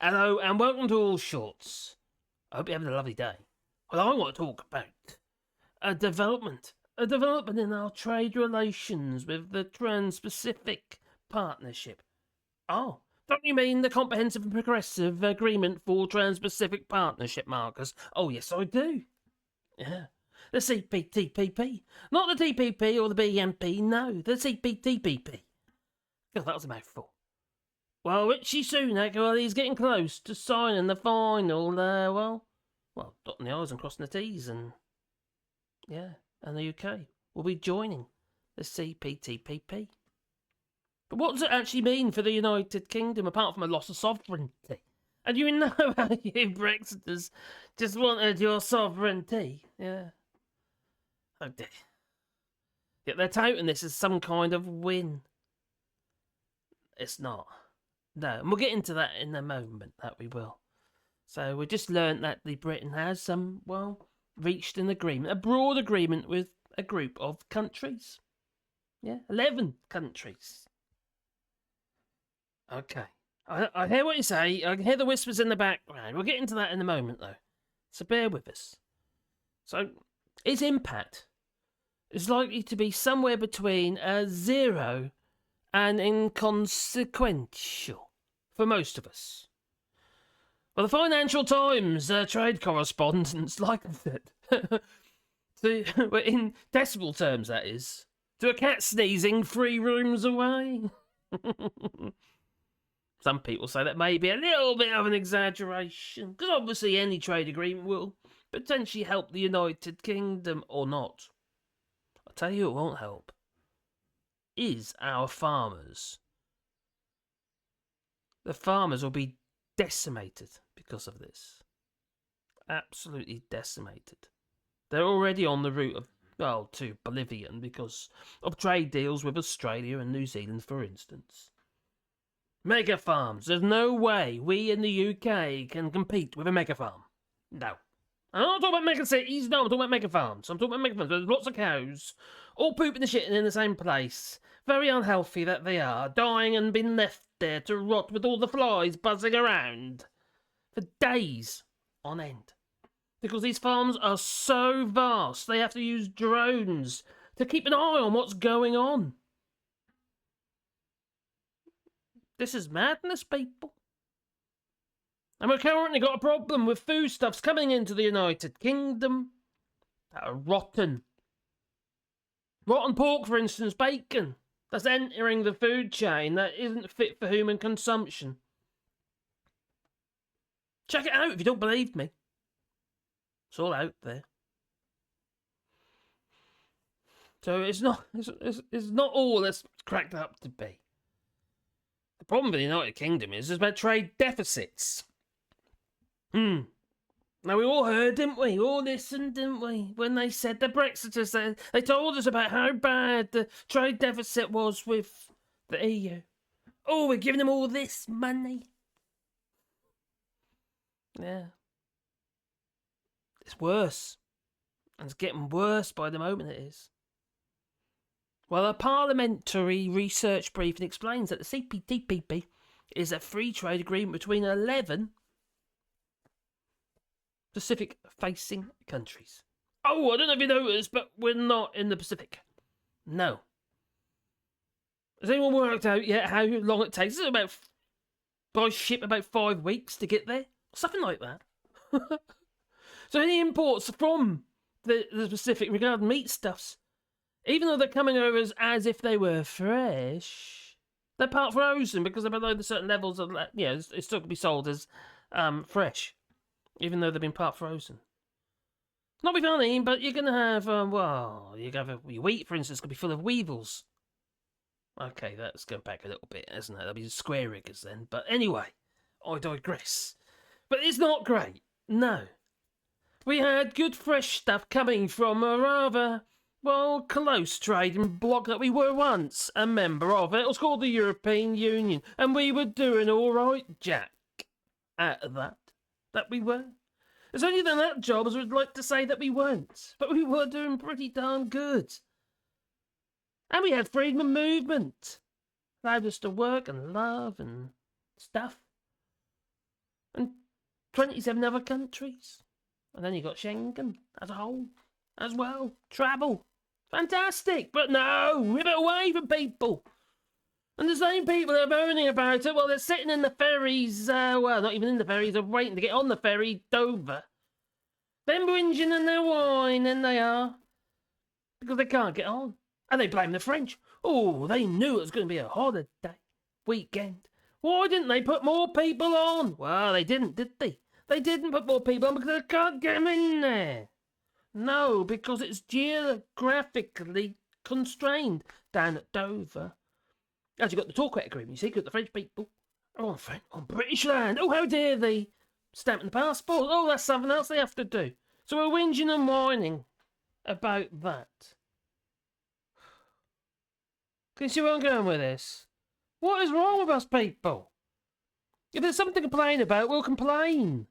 Hello and welcome to Allshorts. I hope you're having a lovely day. Well, I want to talk about a development in our trade relations with the Trans-Pacific Partnership. Oh, don't you mean the Comprehensive and Progressive Agreement for Trans-Pacific Partnership, Marcus? Oh, yes, I do. Yeah. The CPTPP. Not the TPP or the BMP, no, the CPTPP. God, that was a mouthful. Well, Richie Sunak, well, he's getting close to signing the final, dotting the I's and crossing the T's, and the UK will be joining the CPTPP. But what does it actually mean for the United Kingdom, apart from a loss of sovereignty? And you know how you Brexiters just wanted your sovereignty, yeah. Oh dear. Yet they're touting this as some kind of win. It's not. No, and we'll get into that in a moment, that we will. So we just learnt that Britain has reached an agreement, a broad agreement with a group of countries. Yeah, 11 countries. Okay. I hear what you say. I can hear the whispers in the background. We'll get into that in a moment, though. So bear with us. So, its impact is likely to be somewhere between 0 and inconsequential for most of us. Well, the Financial Times trade correspondents likened it to, in decibel terms, that is, to a cat sneezing 3 rooms away. Some people say that may be a little bit of an exaggeration, because obviously any trade agreement will potentially help the United Kingdom or not. I'll tell you, it won't help. Is our farmers. The farmers will be decimated because of this. Absolutely decimated. They're already on the route to oblivion because of trade deals with Australia and New Zealand, for instance. Mega farms. There's no way we in the UK can compete with a mega farm. No. I'm not talking about mega cities, no, I'm talking about mega farms. I'm talking about mega farms. There's lots of cows, all pooping and shitting in the same place. Very unhealthy that they are, dying and being left there to rot with all the flies buzzing around for days on end. Because these farms are so vast, they have to use drones to keep an eye on what's going on. This is madness, people. And we've currently got a problem with foodstuffs coming into the United Kingdom that are rotten. Rotten pork, for instance, bacon, that's entering the food chain that isn't fit for human consumption. Check it out if you don't believe me. It's all out there. So it's not all that's cracked up to be. The problem with the United Kingdom is about trade deficits. Now, we all heard, didn't we? We all listened, didn't we? When they said the Brexiters, they told us about how bad the trade deficit was with the EU. Oh, we're giving them all this money. Yeah. It's worse. And it's getting worse by the moment it is. Well, a parliamentary research briefing explains that the CPTPP is a free trade agreement between 11 Pacific-facing countries. Oh, I don't know if you noticed, but we're not in the Pacific. No. Has anyone worked out yet how long it takes? Is it by ship about 5 weeks to get there? Something like that. So any imports from the Pacific regarding meat stuffs, even though they're coming over as if they were fresh, they're part frozen because they're below the certain levels of, it's still to be sold as fresh, even though they've been part frozen. Not be funny, but you're going to have, your wheat, for instance, could be full of weevils. Okay, that's going back a little bit, isn't it? That'll be square riggers then. But anyway, I digress. But it's not great, no. We had good fresh stuff coming from a rather, close trading bloc that we were once a member of. It was called the European Union, and we were doing all right, Jack, at that. That we were. It's only the nut jobs would like to say that we weren't, but we were doing pretty darn good. And we had freedom of movement. Allowed us to work and love and stuff. and 27 other countries. And then you got Schengen as a whole, as well. Travel. Fantastic. But no, rip it away from people. And the same people that are moaning about it, well, they're sitting in the ferries, well, not even in the ferries, they're waiting to get on the ferry, Dover. They're whinging and they're whining, they are. Because they can't get on. And they blame the French. Oh, they knew it was going to be a holiday weekend. Why didn't they put more people on? Well, they didn't, did they? They didn't put more people on because they can't get them in there. No, because it's geographically constrained down at Dover. As you got the Torquay Agreement, you see, because the French people are on British land. Oh, how dare they? Stamping the passport. Oh, that's something else they have to do. So we're whinging and whining about that. Can you see where I'm going with this? What is wrong with us people? If there's something to complain about, we'll complain.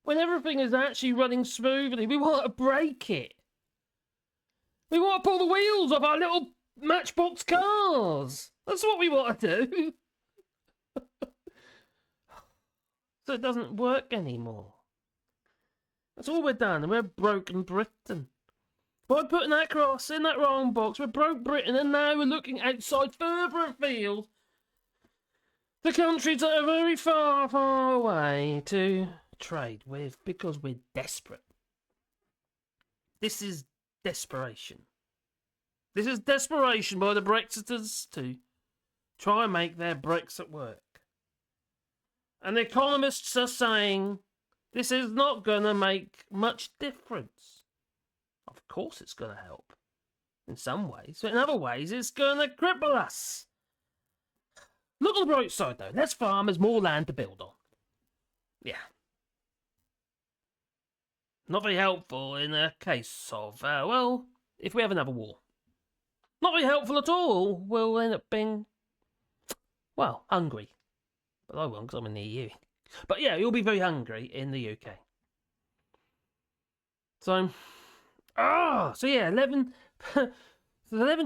When everything is actually running smoothly, we want to break it. We want to pull the wheels off our little matchbox cars. That's what we want to do. So it doesn't work anymore. That's all we're done, and we're broken Britain. By putting that cross in that wrong box, we broke Britain, and now we're looking outside, further afield, the countries that are very far, far away to trade with, because we're desperate. This is desperation. This is desperation by the Brexiters to try and make their Brexit work. And the economists are saying this is not going to make much difference. Of course it's going to help in some ways, but in other ways it's going to cripple us. Look on the bright side though, less farmers, more land to build on. Yeah. Not very helpful in a case of, well, if we have another war. Not very helpful at all. We'll end up being, well, hungry. But I won't, because I'm in the EU. But yeah, you'll be very hungry in the UK. So, so yeah, 11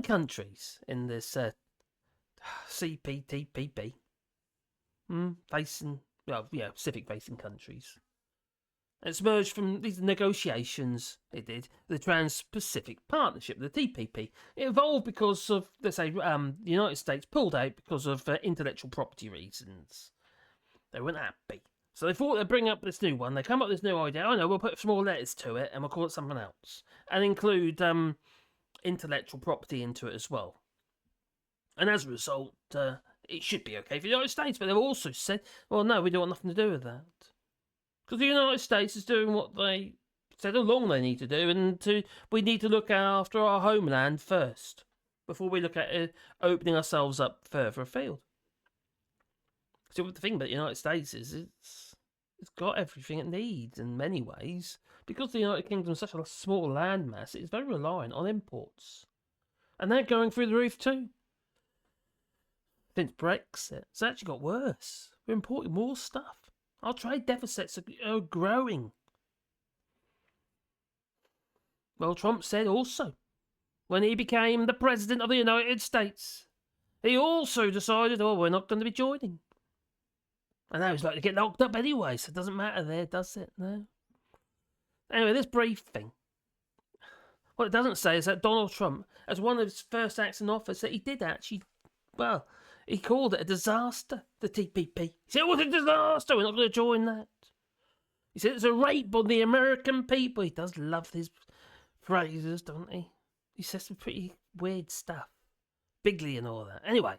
countries in this CPTPP. Facing, well, yeah, Pacific facing countries. It's emerged from these negotiations, it did, the Trans-Pacific Partnership, the TPP. It evolved because of, let's say, the United States pulled out because of intellectual property reasons. They weren't happy. So they thought they'd bring up this new one. They come up with this new idea. Oh no, we'll put some more letters to it and we'll call it something else. And include intellectual property into it as well. And as a result, it should be okay for the United States. But they've also said, well, no, we don't want nothing to do with that. Because the United States is doing what they said all along they need to do, and we need to look after our homeland first before we look at opening ourselves up further afield. So the thing about the United States is it's got everything it needs in many ways. Because the United Kingdom is such a small landmass, it's very reliant on imports. And they're going through the roof too. Since Brexit, it's actually got worse. We're importing more stuff. Our trade deficits are growing. Well, Trump said also, when he became the President of the United States, he also decided, oh, we're not going to be joining. And now he's likely to get locked up anyway, so it doesn't matter there, does it? No. Anyway, this briefing. What it doesn't say is that Donald Trump, as one of his first acts in office, that he did actually, well, he called it a disaster, the TPP. He said, it was a disaster, we're not going to join that. He said it's a rape on the American people. He does love his phrases, doesn't he? He says some pretty weird stuff. Bigly and all that. Anyway,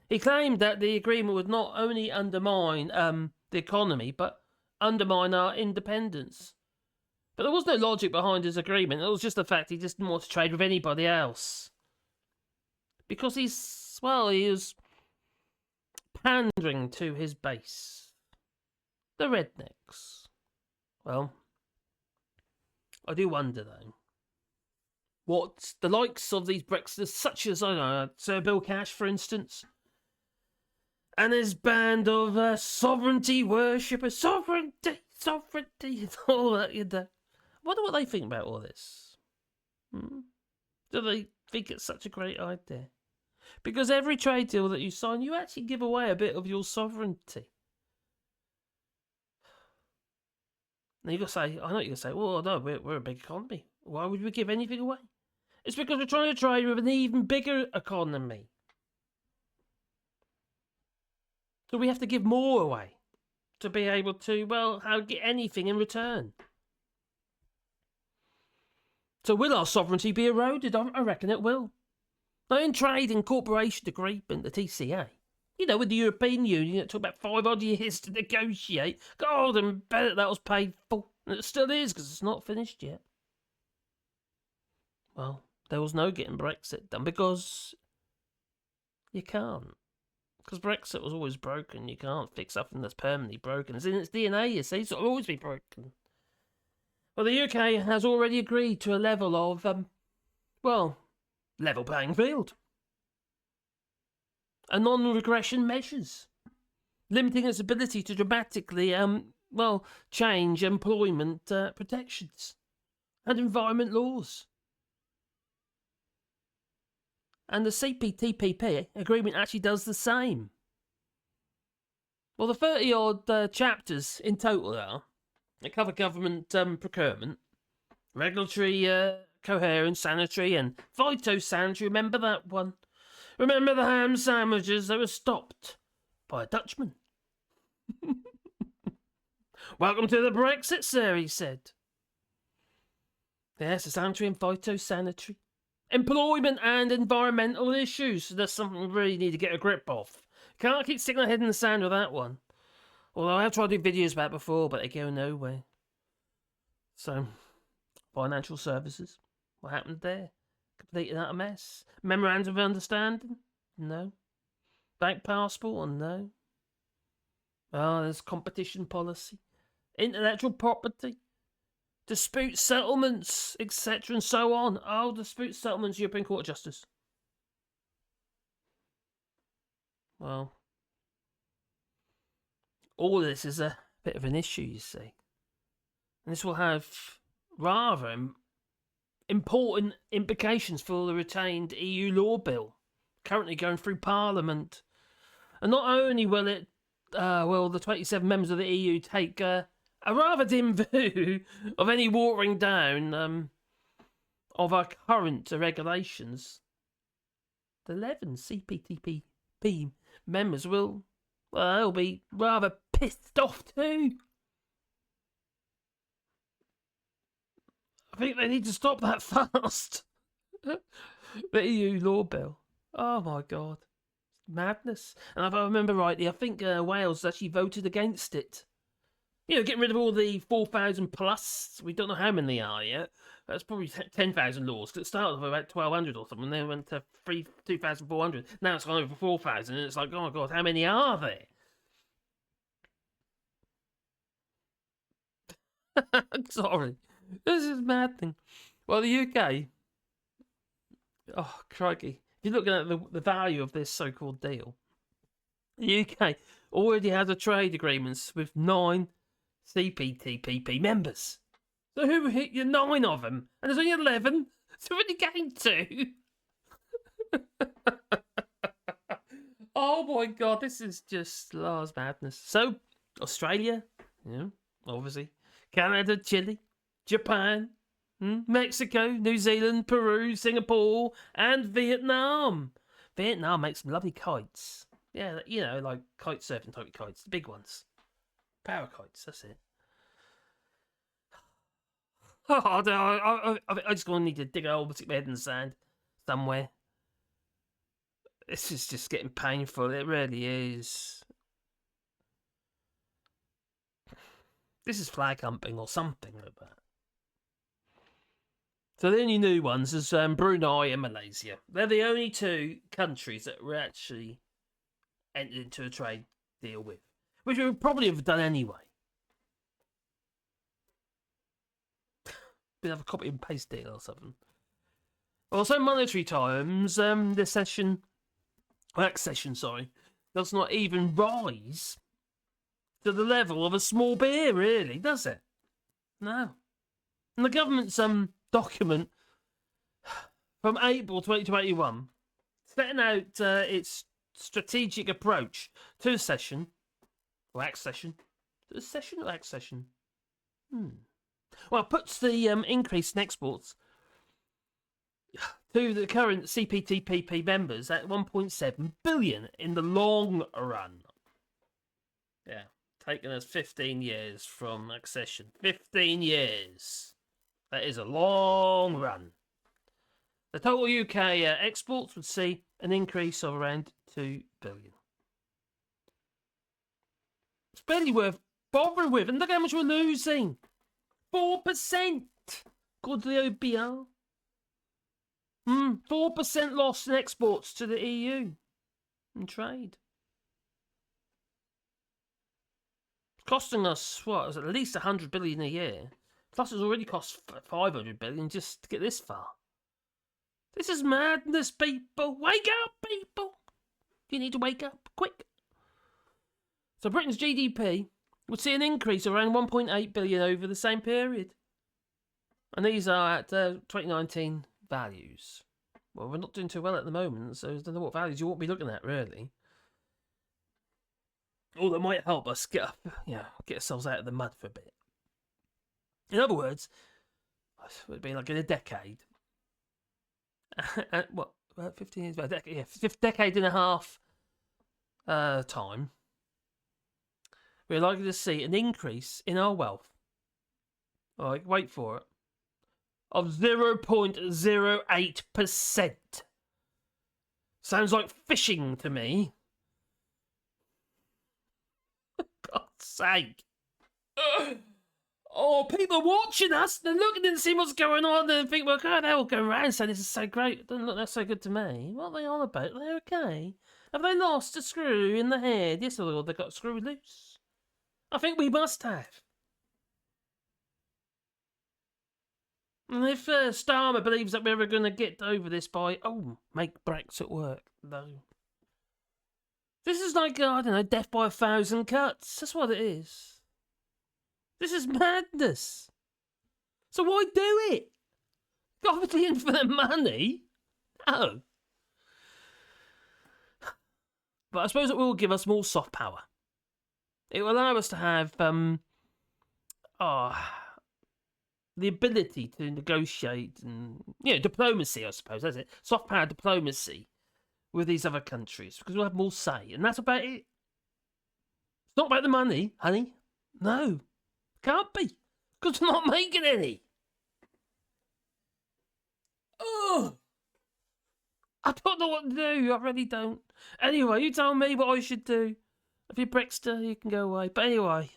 he claimed that the agreement would not only undermine the economy, but undermine our independence. But there was no logic behind his agreement. It was just the fact he just didn't want to trade with anybody else. Because he was pandering to his base. The rednecks. Well, I do wonder though, what the likes of these Brexiters, such as, I don't know, Sir Bill Cash, for instance, and his band of sovereignty worshippers, sovereignty, and all that, you know. I wonder what they think about all this. Do they think it's such a great idea? Because every trade deal that you sign, you actually give away a bit of your sovereignty. Now you got to say, I know you're going to say, well, no, we're a big economy. Why would we give anything away? It's because we're trying to trade with an even bigger economy. So we have to give more away to be able to, well, get anything in return. So will our sovereignty be eroded? I reckon it will. Now, in trade and cooperation agreement, the TCA, with the European Union, it took about 5 odd years to negotiate. God, and bet that was painful. And it still is, because it's not finished yet. Well, there was no getting Brexit done, because you can't. Because Brexit was always broken. You can't fix something that's permanently broken. It's in its DNA, you see, so it'll always be broken. Well, the UK has already agreed to a level of, level playing field. And non-regression measures, limiting its ability to dramatically, change employment protections and environment laws. And the CPTPP agreement actually does the same. Well, the 30-odd chapters in total are. They cover government procurement, regulatory coherence, sanitary and phytosanitary. Remember that one? Remember the ham sandwiches that were stopped by a Dutchman? Welcome to the Brexit, sir, he said. Yes, the sanitary and phytosanitary. Employment and environmental issues. So that's something we really need to get a grip of. Can't keep sticking our head in the sand with that one. Although I have tried to do videos about it before, but they go nowhere. So, financial services. What happened there? Completely utter mess. Memorandum of understanding? No. Bank passport? No. Oh, there's competition policy. Intellectual property. Dispute settlements, etc. and so on. Oh, dispute settlements, European Court of Justice. Well, all of this is a bit of an issue, you see. And this will have rather important implications for the retained EU law bill, currently going through Parliament. And not only will it, the 27 members of the EU take a rather dim view of any watering down of our current regulations, the 11 CPTPP members will, they'll be rather pissed off too. I think they need to stop that fast. The EU law bill. Oh my God. Madness. And if I remember rightly, I think Wales actually voted against it. Getting rid of all the 4,000 plus. We don't know how many there are yet. That's probably 10,000 laws. It started with about 1,200 or something. Then it went to 2,400. Now it's gone over 4,000. And it's like, oh my God, how many are there? Sorry. This is mad thing. Well, the UK. Oh, crikey. If you're looking at the value of this so-called deal, the UK already has a trade agreements with 9 CPTPP members. So who hit you 9 of them? And there's only 11. So when you gained 2. Oh my God, this is just Lars madness. So Australia, obviously, Canada, Chile, Japan, Mexico, New Zealand, Peru, Singapore, and Vietnam. Vietnam makes some lovely kites. Yeah, like kite surfing type of kites, the big ones. Parakites, that's it. Oh, I just gonna need to dig a hole, stick my head in the sand somewhere. This is just getting painful. It really is. This is flag humping or something like that. So the only new ones is Brunei and Malaysia. They're the only 2 countries that were actually entered into a trade deal with, which we would probably have done anyway. Bit of a copy and paste deal or something. Also, monetary terms, this accession, does not even rise to the level of a small beer, really, does it? No. And the government's document from April 2021 setting out its strategic approach to accession or accession. Accession or accession? Well, it puts the increase in exports to the current CPTPP members at 1.7 billion in the long run. Yeah, taking us 15 years from accession. 15 years. That is a long run. The total UK exports would see an increase of around 2 billion. It's barely worth bothering with, and look how much we're losing. 4%. According to the OBR. 4% loss in exports to the EU in trade. It's costing us, what, at least 100 billion a year. Plus it's already cost 500 billion just to get this far. This is madness, people. Wake up, people. You need to wake up, quick. So Britain's GDP would see an increase of around 1.8 billion over the same period. And these are at 2019 values. Well, we're not doing too well at the moment, so I don't know what values you won't be looking at, really. All that might help us get ourselves out of the mud for a bit. In other words, it would be like in a decade. What? 15 years? About a decade, decade and a half time. We're likely to see an increase in our wealth. All right, wait for it. Of 0.08%. Sounds like fishing to me. For God's sake. Oh, people watching us, they're looking and see what's going on and think, well, God, they're all going around saying this is so great. It doesn't look that so good to me. What are they on about? They're okay. Have they lost a screw in the head? Yes, or they got a screw loose. I think we must have. And if Starmer believes that we're ever going to get over this by, make Brexit work, no. This is like, I don't know, death by 1,000 cuts. That's what it is. This is madness. So why do it? Obviously in for the money. No. But I suppose it will give us more soft power. It will allow us to have the ability to negotiate and diplomacy, I suppose, that's it. Soft power diplomacy with these other countries because we'll have more say, and that's about it. It's not about the money, honey. No, can't be because we're not making any. Oh, I don't know what to do. I really don't. Anyway, you tell me what I should do. If you're Brexiter, you can go away. But anyway,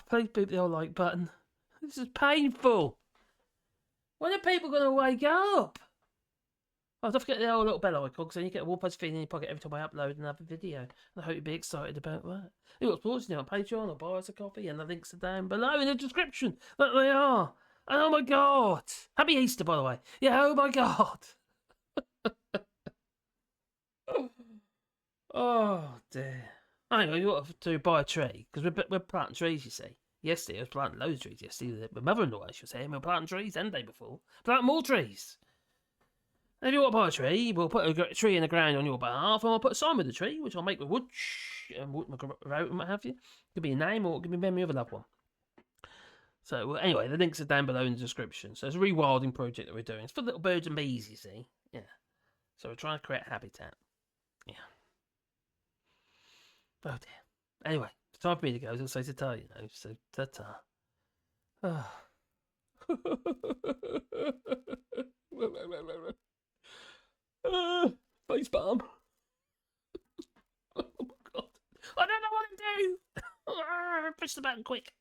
please beep the old like button. This is painful. When are people going to wake up? Don't forget the old little bell icon, because then you get a wall-post feed in your pocket every time I upload another video. And I hope you'll be excited about that. You got sports on Patreon or buy us a coffee, and the links are down below in the description. That they are. And oh my God. Happy Easter, by the way. Yeah, oh my God. Oh dear. Anyway, you got to buy a tree, because we're planting trees, you see. Yesterday, I was planting loads of trees. Yesterday, my mother-in-law, I should say, and we were planting trees, and the day before. Planting more trees. And if you want to buy a tree, we'll put a tree in the ground on your behalf, and I'll put a sign with the tree, which I'll make with wood, and wood, and what have you. Could be a name, or it could be a memory of a loved one. So, anyway, the links are down below in the description. So, it's a rewilding project that we're doing. It's for little birds and bees, you see. Yeah. So, we're trying to create habitat. Yeah. Oh dear. Anyway, it's time for me to go. I was going to say ta-ta, so ta-ta. Face palm. Oh my God. I don't know what to do. Push the button quick.